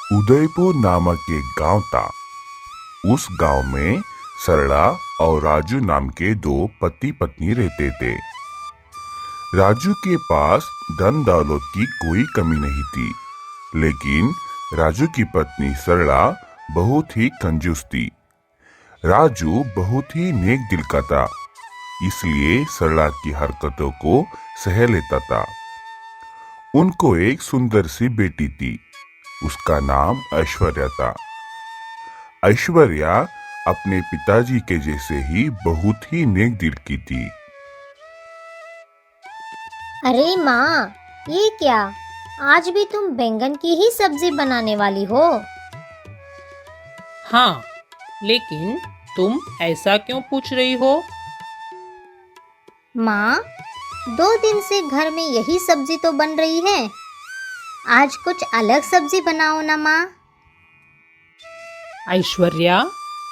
उदयपुर नामक एक गांव था। उस गांव में सरला और राजू नाम के दो पति पत्नी रहते थे। राजू के पास धन दौलत की कोई कमी नहीं थी, लेकिन राजू की पत्नी सरला बहुत ही कंजूस थी। राजू बहुत ही नेक दिल का था, इसलिए सरला की हरकतों को सह लेता था। उनको एक सुंदर सी बेटी थी, उसका नाम ऐश्वर्या था। ऐश्वर्या अपने पिताजी के जैसे ही बहुत ही नेक दिल की थी। अरे माँ, ये क्या? आज भी तुम बैंगन की ही सब्जी बनाने वाली हो? हाँ, लेकिन तुम ऐसा क्यों पूछ रही हो? माँ, 2 दिन से घर में यही सब्जी तो बन रही है। आज कुछ अलग सब्जी बनाओ ना माँ। ऐश्वर्या,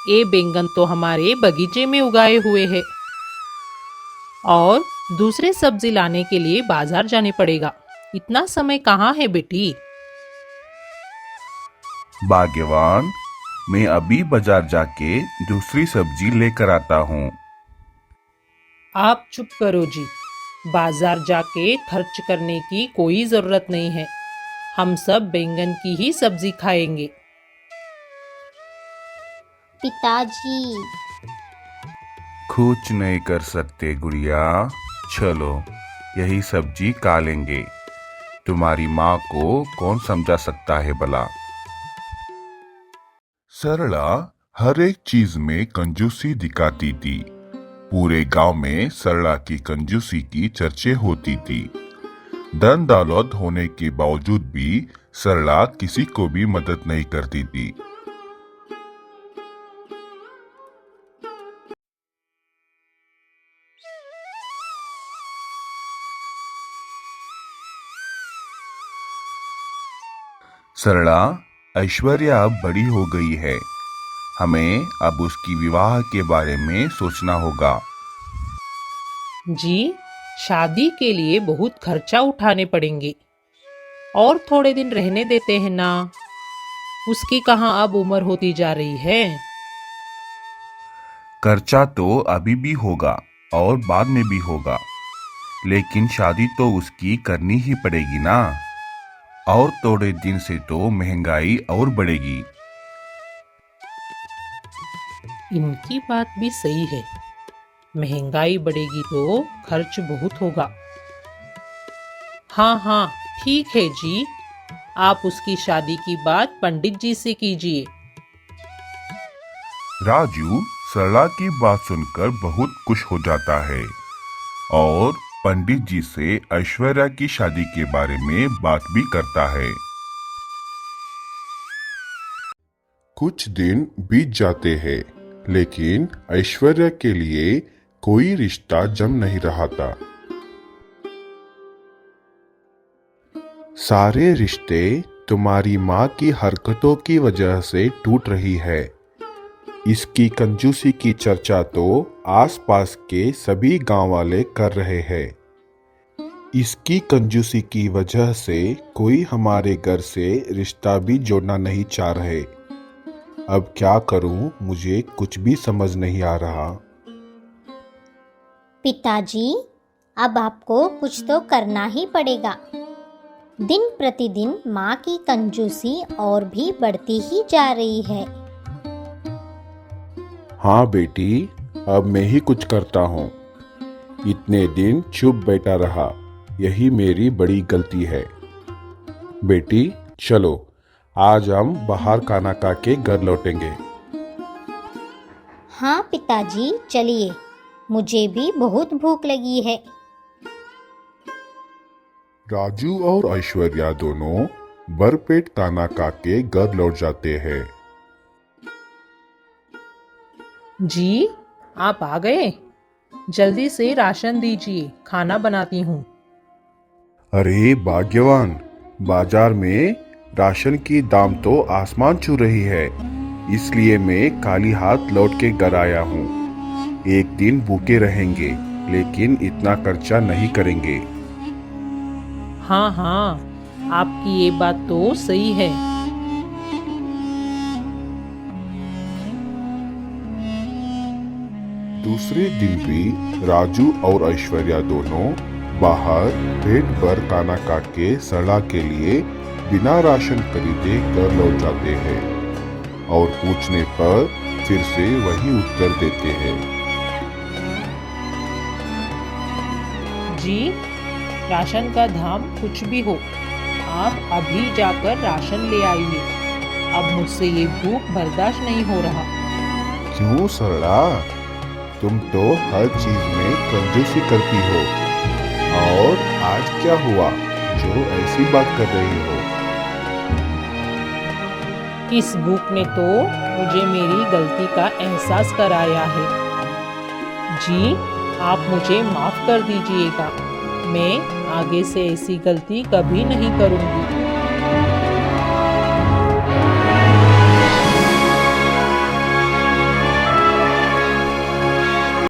ये बैंगन तो हमारे बगीचे में उगाए हुए हैं और दूसरे सब्जी लाने के लिए बाजार जाने पड़ेगा। इतना समय कहाँ है बेटी? भाग्यवान, मैं अभी बाजार जाके दूसरी सब्जी लेकर आता हूँ। आप चुप करो जी। बाजार जाके खर्च करने की कोई जरूरत नहीं है। हम सब बैंगन की ही सब्जी खाएंगे। पिताजी, कुछ नहीं कर सकते गुड़िया, चलो यही सब्जी खा लेंगे। तुम्हारी माँ को कौन समझा सकता है भला। सरला हर एक चीज में कंजूसी दिखाती थी। पूरे गांव में सरला की कंजूसी की चर्चे होती थी। धन दौलत होने के बावजूद भी सरला किसी को भी मदद नहीं करती थी। सरला, ऐश्वर्या अब बड़ी हो गई है, हमें अब उसकी विवाह के बारे में सोचना होगा। जी, शादी के लिए बहुत खर्चा उठाने पड़ेंगे और थोड़े दिन रहने देते हैं ना। उसकी कहाँ अब उम्र होती जा रही है। खर्चा तो अभी भी होगा और बाद में भी होगा, लेकिन शादी तो उसकी करनी ही पड़ेगी ना। और थोड़े दिन से तो महंगाई और बढ़ेगी। इनकी बात भी सही है। महंगाई बढ़ेगी तो खर्च बहुत होगा। हाँ हाँ, ठीक है जी। आप उसकी शादी की बात पंडित जी से कीजिए। राजू सरला की बात सुनकर बहुत खुश हो जाता है और पंडित जी से ऐश्वर्या की शादी के बारे में बात भी करता है। कुछ दिन बीत जाते हैं, लेकिन ऐश्वर्या के लिए कोई रिश्ता जम नहीं रहा था। सारे रिश्ते तुम्हारी माँ की हरकतों की वजह से टूट रही है। इसकी कंजूसी की चर्चा तो आसपास के सभी गांव वाले कर रहे हैं। इसकी कंजूसी की वजह से कोई हमारे घर से रिश्ता भी जोड़ना नहीं चाह रहे। अब क्या करूं, मुझे कुछ भी समझ नहीं आ रहा। पिताजी, अब आपको कुछ तो करना ही पड़ेगा। दिन प्रतिदिन माँ की कंजूसी और भी बढ़ती ही जा रही है। हाँ बेटी, अब मैं ही कुछ करता हूँ। इतने दिन चुप बैठा रहा, यही मेरी बड़ी गलती है। बेटी चलो, आज हम बाहर खाना खा के घर लौटेंगे। हाँ पिताजी, चलिए, मुझे भी बहुत भूख लगी है। राजू और ऐश्वर्या दोनों भरपेट खाना खा के घर लौट जाते हैं। जी, आप आ गए। जल्दी से राशन दीजिए, खाना बनाती हूँ। अरे भाग्यवान, बाजार में राशन की दाम तो आसमान छू रही है, इसलिए मैं खाली हाथ लौट के घर आया हूँ। एक दिन भूखे रहेंगे, लेकिन इतना खर्चा नहीं करेंगे। हाँ हाँ, आपकी ये बात तो सही है। दूसरे दिन भी राजू और ऐश्वर्या दोनों बाहर पेट भर खाना खा के सड़ा के लिए बिना राशन खरीदे घर लौट जाते हैं और पूछने पर फिर से वही उत्तर देते हैं। जी, राशन का दाम कुछ भी हो, आप अभी जाकर राशन ले आइए। अब मुझसे ये भूख बर्दाश्त नहीं हो रहा। क्यों सरला, तुम तो हर चीज में कंजूसी करती हो, और आज क्या हुआ जो ऐसी बात कर रही हो? इस भूख ने तो मुझे मेरी गलती का एहसास कराया है। जी, आप मुझे माफ कर दीजिएगा। मैं आगे से ऐसी गलती कभी नहीं करूंगी।